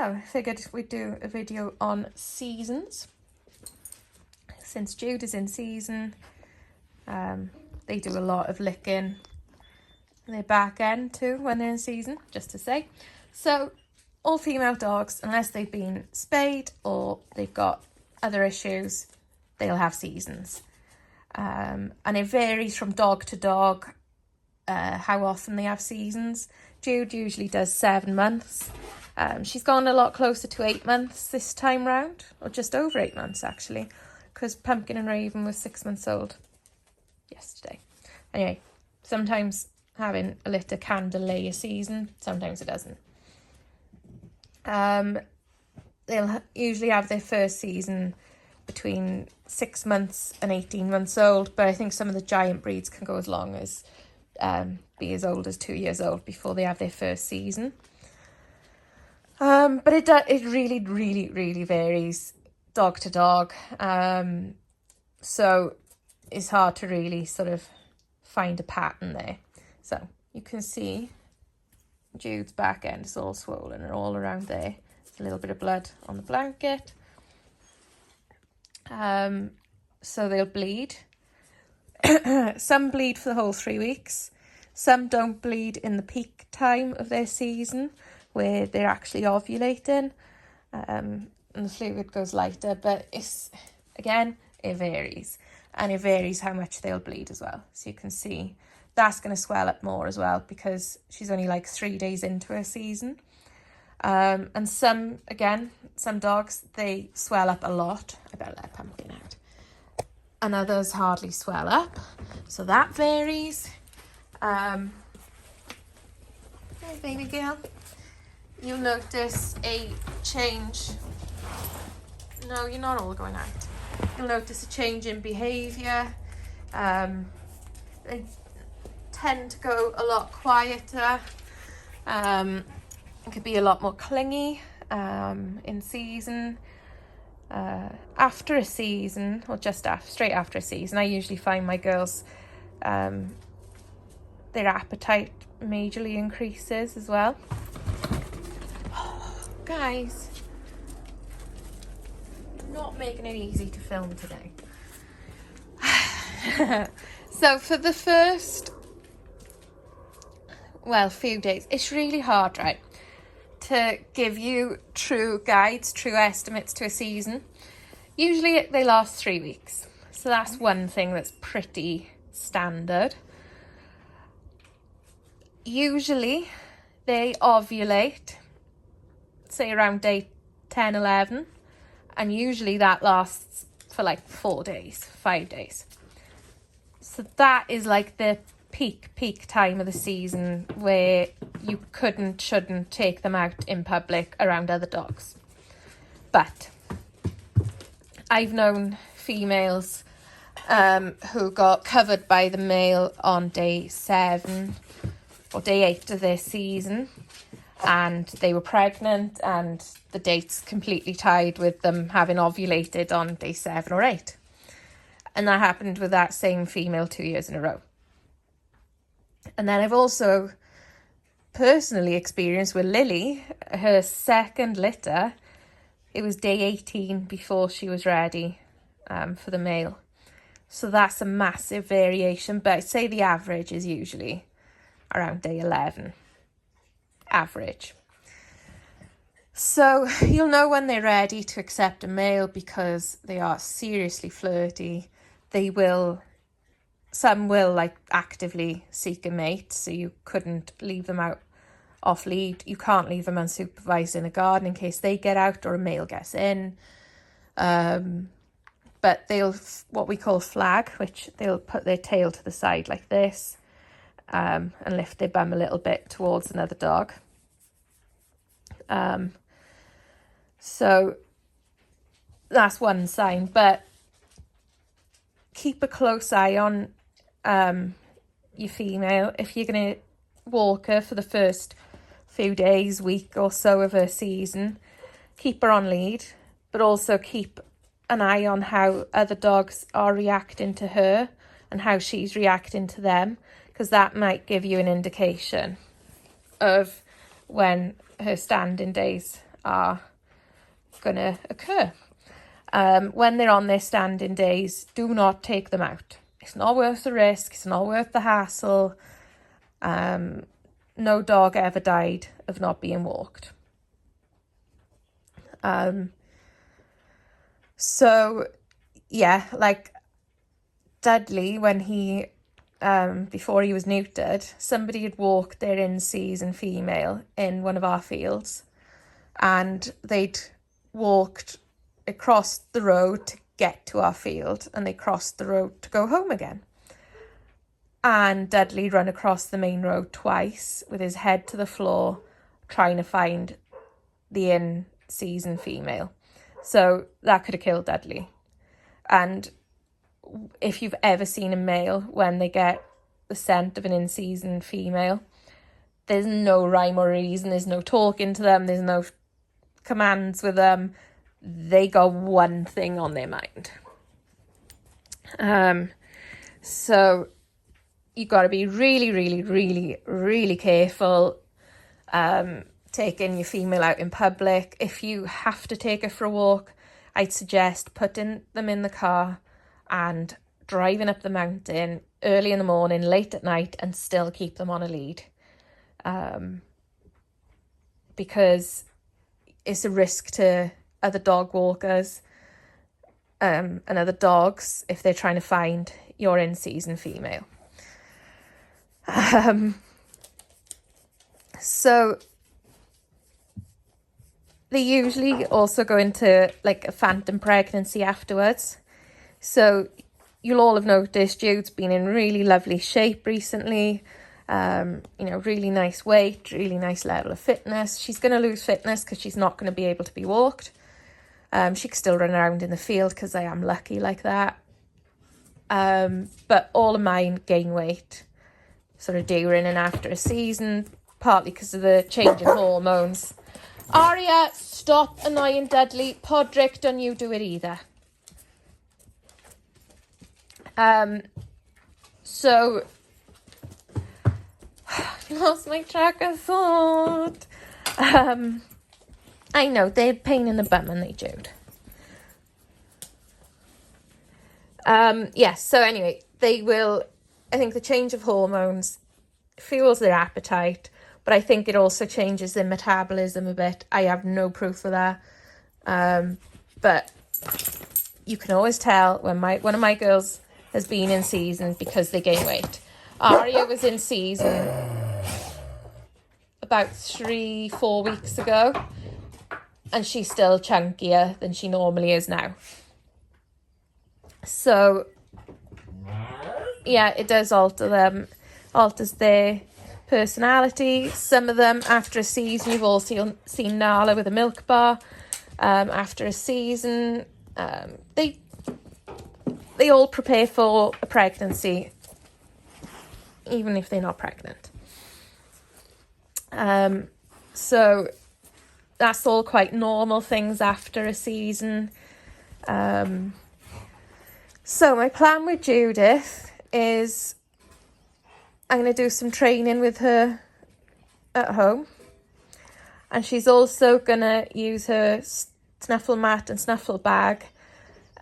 I figured we'd do a video on seasons. Since Jude is in season, they do a lot of licking their back end too when they're in season, just to say. So all female dogs, unless they've been spayed or they've got other issues, they'll have seasons. And it varies from dog to dog how often they have seasons. Jude usually does 7 months. She's gone a lot closer to 8 months this time round, or just over 8 months actually, because Pumpkin and Raven was 6 months old yesterday. Anyway, sometimes having a litter can delay a season, sometimes it doesn't. They'll usually have their first season between 6 months and 18 months old, but I think some of the giant breeds can go as long as be as old as 2 years old before they have their first season. But it really, really, really varies dog to dog. So it's hard to really sort of find a pattern there. So you can see Jude's back end is all swollen and all around there. There's a little bit of blood on the blanket. So they'll bleed. Some bleed for the whole 3 weeks. Some don't bleed in the peak time of their season, where they're actually ovulating, and the fluid goes lighter. But it varies, and it varies how much they'll bleed as well. So you can see that's going to swell up more as well because she's only like 3 days into her season. And some dogs, they swell up a lot. I better let Pumpkin out. And others hardly swell up, so that varies. Hey, baby girl. You'll notice a change. No, you're not all going out. You'll notice a change in behaviour. They tend to go a lot quieter. It could be a lot more clingy in season. After a season, or straight after a season, I usually find my girls, their appetite majorly increases as well. Oh, guys, not making it easy to film today. So for the first, few days, it's really hard, right, to give you true guides, true estimates to a season. Usually they last 3 weeks. So that's one thing that's pretty standard. Usually they ovulate, say around day 10, 11. And usually that lasts for like 4 days, 5 days. So that is like the peak time of the season where you shouldn't take them out in public around other dogs. But I've known females who got covered by the male on day 7 or day 8 of their season, and they were pregnant and the dates completely tied with them having ovulated on day 7 or 8. And that happened with that same female 2 years in a row. And then I've also personally experienced with Lily, her second litter, it was day 18 before she was ready for the male. So that's a massive variation, but I'd say the average is usually around day 11. Average. So you'll know when they're ready to accept a male because they are seriously flirty. Some will like actively seek a mate, so you couldn't leave them out off lead. You can't leave them unsupervised in a garden in case they get out or a male gets in. But they'll, what we call flag, which they'll put their tail to the side like this, and lift their bum a little bit towards another dog. So that's one sign, but keep a close eye on your female. If you're going to walk her for the first few days, week or so of her season, keep her on lead, but also keep an eye on how other dogs are reacting to her and how she's reacting to them, because that might give you an indication of when her standing days are going to occur. When they're on their standing days, do not take them out. It's not worth the risk. It's not worth the hassle. No dog ever died of not being walked. So, yeah, like Dudley, when he, before he was neutered, somebody had walked their in-season female in one of our fields, and they'd walked across the road to get to our field, and they crossed the road to go home again. And Dudley ran across the main road twice with his head to the floor, trying to find the in-season female. So that could have killed Dudley. And if you've ever seen a male when they get the scent of an in-season female, there's no rhyme or reason, there's no talking to them, there's no commands with them. They got one thing on their mind. So you got to be really, really, really, really careful taking your female out in public. If you have to take her for a walk, I'd suggest putting them in the car and driving up the mountain early in the morning, late at night, and still keep them on a lead. Because it's a risk to other dog walkers and other dogs if they're trying to find your in-season female. So they usually also go into like a phantom pregnancy afterwards. So you'll all have noticed Jude's been in really lovely shape recently. Really nice weight, really nice level of fitness. She's going to lose fitness because she's not going to be able to be walked. She can still run around in the field because I am lucky like that. But all of mine gain weight sort of during and after a season, partly because of the change in hormones. Aria, stop annoying Dudley. Podrick, don't you do it either. So lost my track of thought. I know, they're a pain in the bum and they Jude. So anyway, they will, I think the change of hormones fuels their appetite, but I think it also changes their metabolism a bit. I have no proof of that. But you can always tell when one of my girls has been in season because they gain weight. Aria was in season about 3-4 weeks ago, and she's still chunkier than she normally is now. So yeah, it does alters their personality. Some of them after a season, you've all seen Nala with a milk bar. After a season, they all prepare for a pregnancy, even if they're not pregnant. So that's all quite normal things after a season. So my plan with Judith is I'm going to do some training with her at home. And she's also going to use her snuffle mat and snuffle bag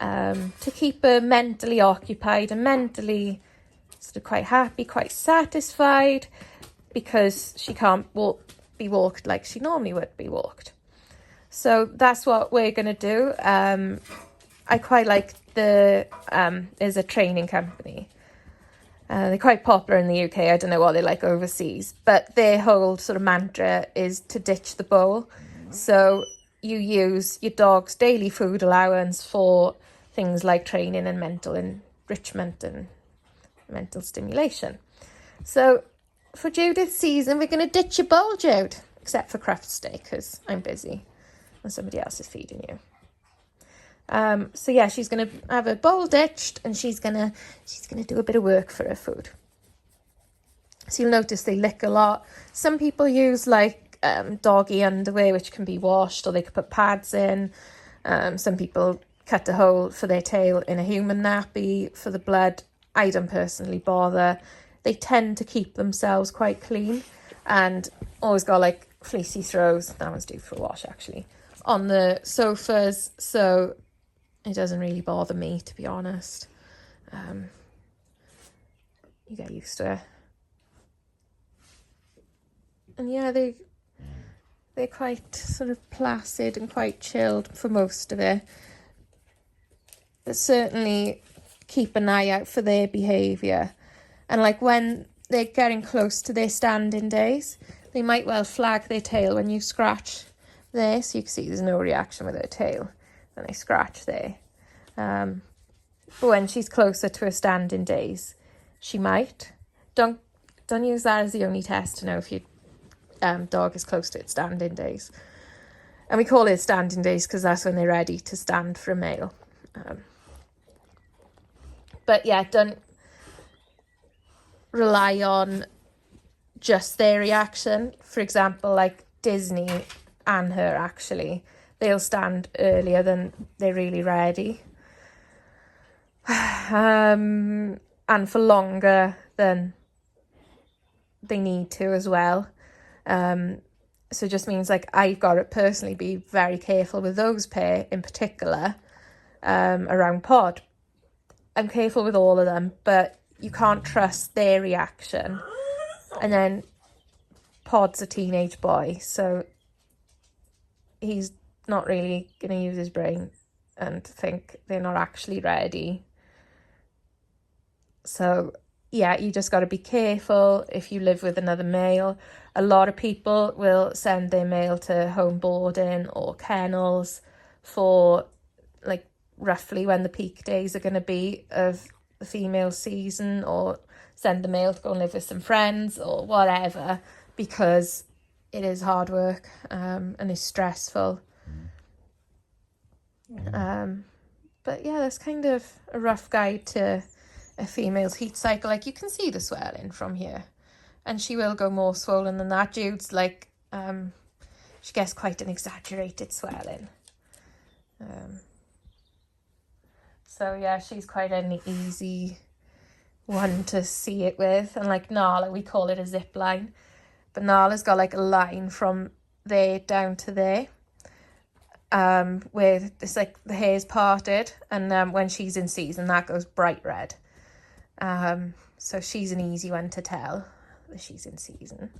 to keep her mentally occupied and mentally sort of quite happy, quite satisfied, because she can't be walked like she normally would be walked. So that's what we're going to do. I quite like there's a training company. They're quite popular in the UK. I don't know what they're like overseas, but their whole sort of mantra is to ditch the bowl. So you use your dog's daily food allowance for things like training and mental enrichment and mental stimulation. So for Judith's season, we're going to ditch your bowl, Jude, except for Crufts Day because I'm busy and somebody else is feeding you. So yeah, she's going to have her bowl ditched and she's going to do a bit of work for her food. So you'll notice they lick a lot. Some people use like doggy underwear, which can be washed, or they could put pads in. Some people cut a hole for their tail in a human nappy for the blood. I don't personally bother. They tend to keep themselves quite clean and always got like fleecy throws. That one's due for a wash actually. on the sofas, so it doesn't really bother me, to be honest. You get used to it. And yeah, they're quite sort of placid and quite chilled for most of it. But certainly keep an eye out for their behaviour. And like when they're getting close to their standing days, they might well flag their tail when you scratch there. So you can see there's no reaction with her tail when they scratch there. But when she's closer to her standing days, she might. Don't use that as the only test to know if your dog is close to its standing days. And we call it standing days because that's when they're ready to stand for a male. But yeah, don't rely on just their reaction. For example, like Disney and her, actually, they'll stand earlier than they're really ready. And for longer than they need to as well. So it just means like I've got to personally be very careful with those pair in particular, around Pod. I'm careful with all of them, but you can't trust their reaction. And then Pod's a teenage boy, so he's not really going to use his brain and think they're not actually ready. So yeah, you just got to be careful if you live with another male. A lot of people will send their male to home boarding or kennels for like roughly when the peak days are going to be of the female season, or send the male to go and live with some friends or whatever, because it is hard work and it's stressful. But yeah, that's kind of a rough guide to a female's heat cycle. Like you can see the swelling from here, and she will go more swollen than that. Jude's like she gets quite an exaggerated swelling. So yeah, she's quite an easy one to see it with. And like Nala, we call it a zip line, but Nala's got like a line from there down to there, where it's like the hair's parted, and when she's in season that goes bright red. So she's an easy one to tell that she's in season.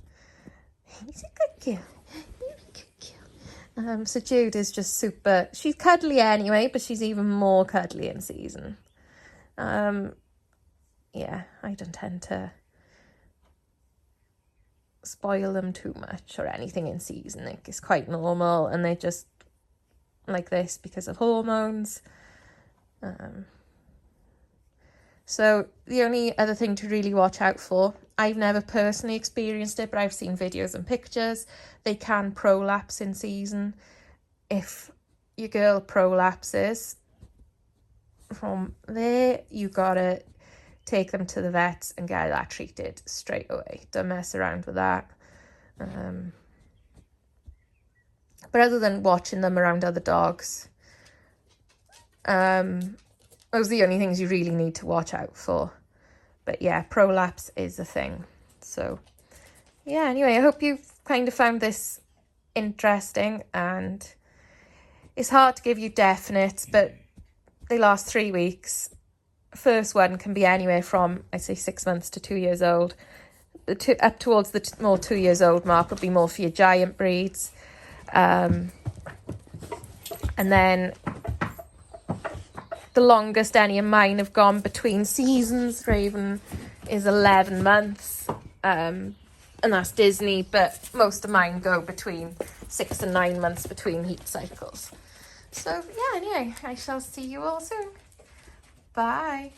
He's a good girl. So Jude is just super, she's cuddly anyway, but she's even more cuddly in season. Yeah, I don't tend to spoil them too much or anything in season. Like, it's quite normal, and they're just like this because of hormones. So the only other thing to really watch out for, I've never personally experienced it, but I've seen videos and pictures. They can prolapse in season. If your girl prolapses from there, you gotta take them to the vets and get that treated straight away. Don't mess around with that. But other than watching them around other dogs, those are the only things you really need to watch out for. But yeah, prolapse is a thing. So yeah, anyway, I hope you've kind of found this interesting, and it's hard to give you definites, but they last 3 weeks. First one can be anywhere from, I'd say, 6 months to 2 years old. Up towards the more 2 years old mark would be more for your giant breeds. And then the longest any of mine have gone between seasons, Raven, is 11 months. And that's Disney, but most of mine go between 6 and 9 months between heat cycles. So yeah, anyway, I shall see you all soon. Bye.